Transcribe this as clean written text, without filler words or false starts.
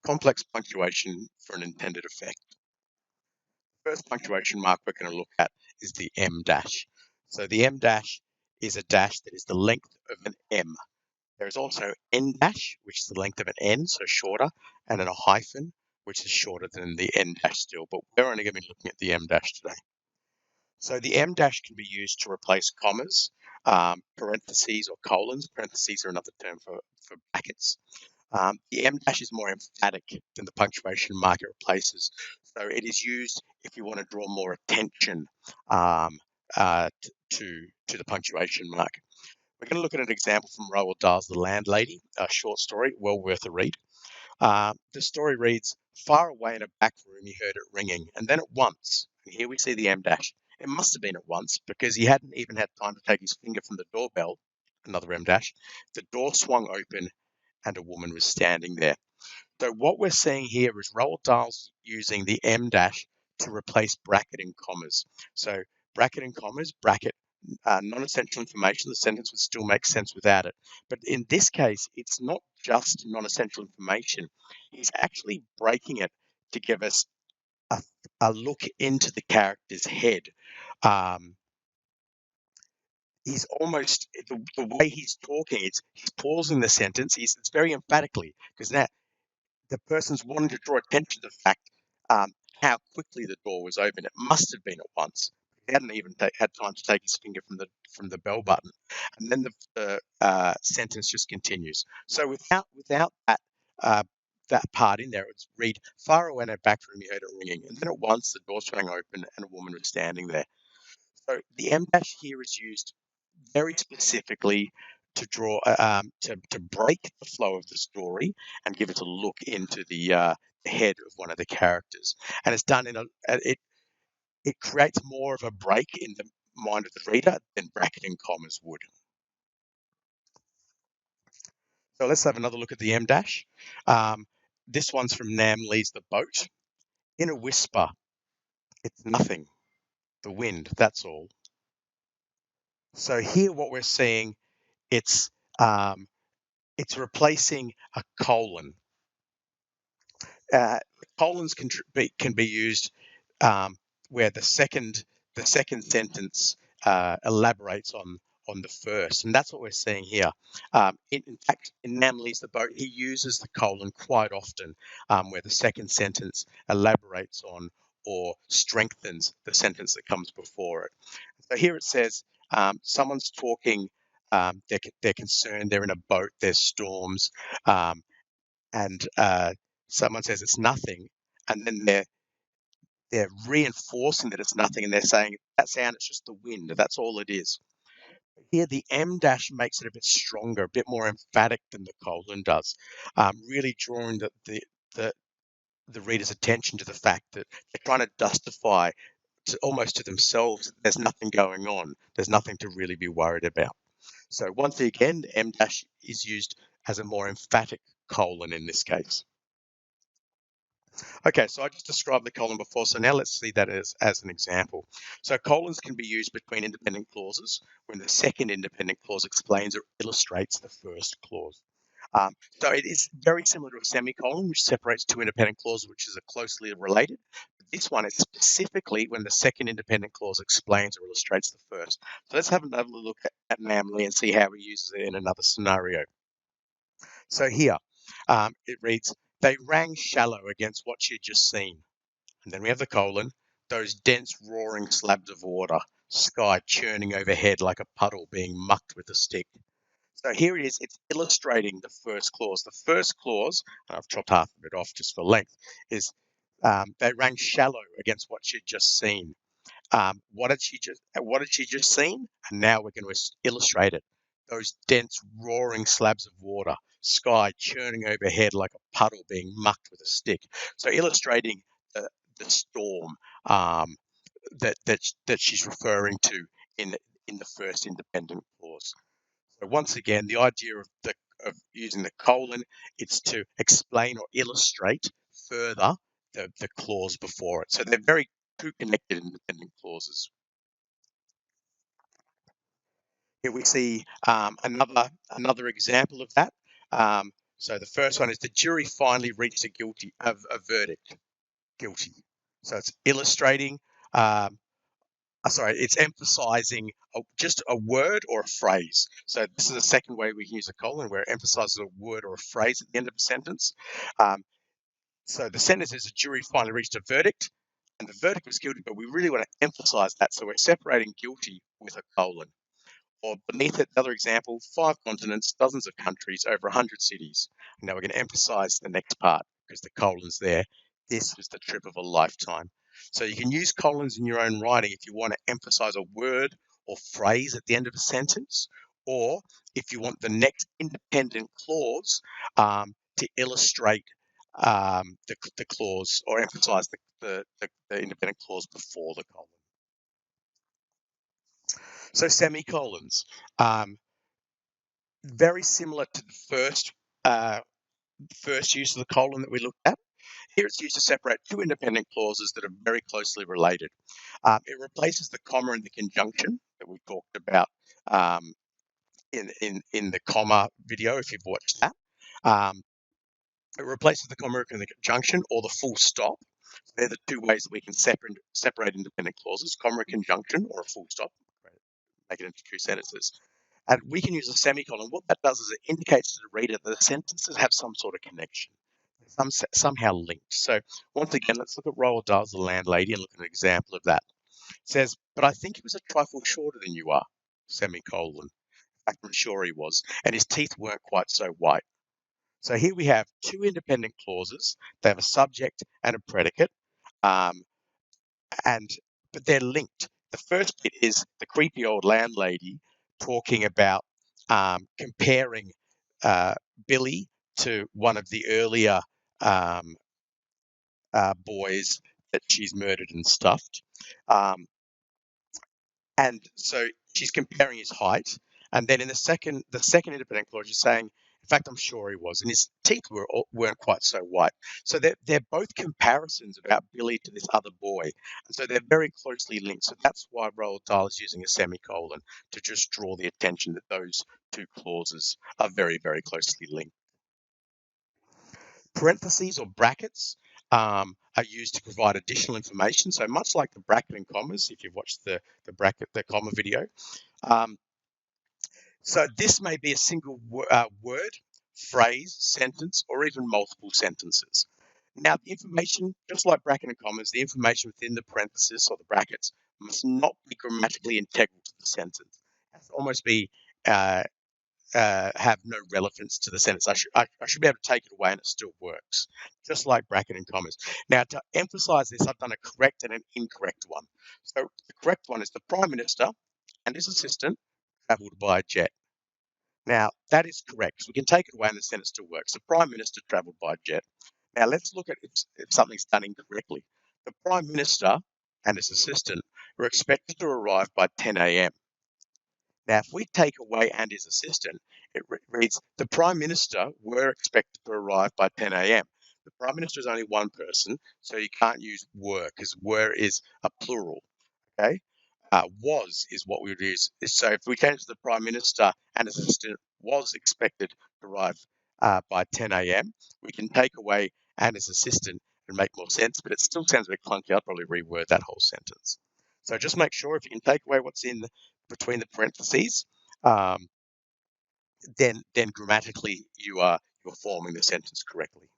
Complex punctuation for an intended effect. First punctuation mark we're going to look at is the M dash. So the M dash is a dash that is the length of an M. There is also N dash, which is the length of an N, so shorter, and then a hyphen, which is shorter than the N dash still, but we're only going to be looking at the M dash today. So the M dash can be used to replace commas, parentheses or colons. Parentheses are another term for brackets. The M dash is more emphatic than the punctuation mark it replaces. So it is used if you want to draw more attention to the punctuation mark. We're going to look at an example from Roald Dahl's The Landlady, a short story, well worth a read. The story reads, far away in a back room he heard it ringing, and then at once, and here we see the M dash, it must have been at once because he hadn't even had time to take his finger from the doorbell, another M dash, the door swung open and a woman was standing there. So what we're seeing here is Roald Dahl's using the M dash to replace bracket and commas. So bracket and commas, bracket non-essential information, the sentence would still make sense without it. But in this case, it's not just non-essential information. He's actually breaking it to give us a look into the character's head. He's almost, the way he's talking, he's pausing the sentence. It's very emphatically, because now the person's wanting to draw attention to the fact how quickly the door was open. It must have been at once. He hadn't even had time to take his finger from the bell button, and then the sentence just continues. So without that part in there, it's read far away in a back room. He heard it ringing, and then at once the door swung open and a woman was standing there. So the M dash here is used very specifically to draw to break the flow of the story and give it a look into the head of one of the characters, and it's done in it creates more of a break in the mind of the reader than bracket and commas would. So let's have another look at the M dash. This one's from Nam Lee's The Boat. In a whisper, it's nothing. The wind, that's all. So here, what we're seeing, it's replacing a colon. Colons can be used where the second sentence elaborates on the first, and that's what we're seeing here. In fact, in Nam Lee's The Boat, he uses the colon quite often, where the second sentence elaborates on or strengthens the sentence that comes before it. So here it says someone's talking. They're concerned. They're in a boat. There's storms. And someone says it's nothing, and then they're reinforcing that it's nothing, and they're saying that sound, it's just the wind. That's all it is. Here, the M dash makes it a bit stronger, a bit more emphatic than the colon does, really drawing the reader's attention to the fact that they're trying to justify almost to themselves that there's nothing going on. There's nothing to really be worried about. So once again, the M dash is used as a more emphatic colon in this case. Okay, so I just described the colon before, so now let's see that as an example. So colons can be used between independent clauses when the second independent clause explains or illustrates the first clause. So it is very similar to a semicolon, which separates two independent clauses, which is closely related. But this one is specifically when the second independent clause explains or illustrates the first. So let's have another look at Namely and see how he uses it in another scenario. So here, it reads, they rang shallow against what she had just seen. And then we have the colon, those dense roaring slabs of water, sky churning overhead like a puddle being mucked with a stick. So here it is, it's illustrating the first clause. The first clause, and I've chopped half of it off just for length, is they rang shallow against what she'd just seen. What had she just seen? And now we're going to illustrate it. Those dense roaring slabs of water, sky churning overhead like a puddle being mucked with a stick. So illustrating the storm that she's referring to in the first independent clause. So once again, the idea of using the colon is to explain or illustrate further the clause before it. So they're very two connected independent clauses. Here we see another example of that. So the first one is the jury finally reached a verdict, guilty. So it's illustrating, it's emphasizing just a word or a phrase. So this is the second way we can use a colon, where it emphasizes a word or a phrase at the end of a sentence. Um, so the sentence is: a jury finally reached a verdict, and the verdict was guilty, but we really want to emphasize that. So we're separating guilty with a colon. Or beneath it, another example: 5 continents, dozens of countries, over 100 cities. Now we're going to emphasize the next part because the colon's there. This was the trip of a lifetime. So you can use colons in your own writing if you want to emphasize a word or phrase at the end of a sentence, or if you want the next independent clause to illustrate the clause or emphasize the independent clause before the colon. So semicolons. Very similar to the first use of the colon that we looked at. Here it's used to separate two independent clauses that are very closely related. It replaces the comma and the conjunction that we talked about in the comma video, if you've watched that. It replaces the comma and the conjunction or the full stop. They're the two ways that we can separate independent clauses: comma, conjunction, or a full stop. Make it into two sentences. And we can use a semicolon. What that does is it indicates to the reader that the sentences have some sort of connection, somehow linked. So once again, let's look at Roald Dahl's The Landlady and look at an example of that. It says, "But I think he was a trifle shorter than you are," semicolon. In fact, I'm sure he was. And his teeth weren't quite so white. So here we have two independent clauses. They have a subject and a predicate. Um, but they're linked. The first bit is the creepy old landlady talking about comparing Billy to one of the earlier um, boys that she's murdered and stuffed. And so she's comparing his height. And then in the second independent clause, she's saying, in fact, I'm sure he was, and his teeth weren't quite so white. So they're both comparisons about Billy to this other boy, and so they're very closely linked. So that's why Roald Dahl is using a semicolon to just draw the attention that those two clauses are very, very closely linked. Parentheses or brackets are used to provide additional information. So much like the bracket and commas, if you've watched the comma video. So this may be a single word, phrase, sentence, or even multiple sentences. Now, the information, just like bracket and commas, the information within the parenthesis or the brackets must not be grammatically integral to the sentence. It has to almost be have no relevance to the sentence. I should be able to take it away and it still works, just like bracket and commas. Now, to emphasize this, I've done a correct and an incorrect one. So the correct one is: the Prime Minister and his assistant travelled by jet. Now, that is correct. We can take it away and the sentence still works. The Prime Minister travelled by jet. Now, let's look at if something's done incorrectly. The Prime Minister and his assistant were expected to arrive by 10 a.m. Now, if we take away "and his assistant," it reads, the Prime Minister were expected to arrive by 10 a.m. The Prime Minister is only one person, so you can't use were, because were is a plural, okay? Was is what we would use. So if we change the Prime Minister and his assistant was expected to arrive by 10 a.m., we can take away "and his assistant" and make more sense, but it still sounds a bit clunky. I'll probably reword that whole sentence. So just make sure if you can take away what's in between the parentheses, then grammatically you're forming the sentence correctly.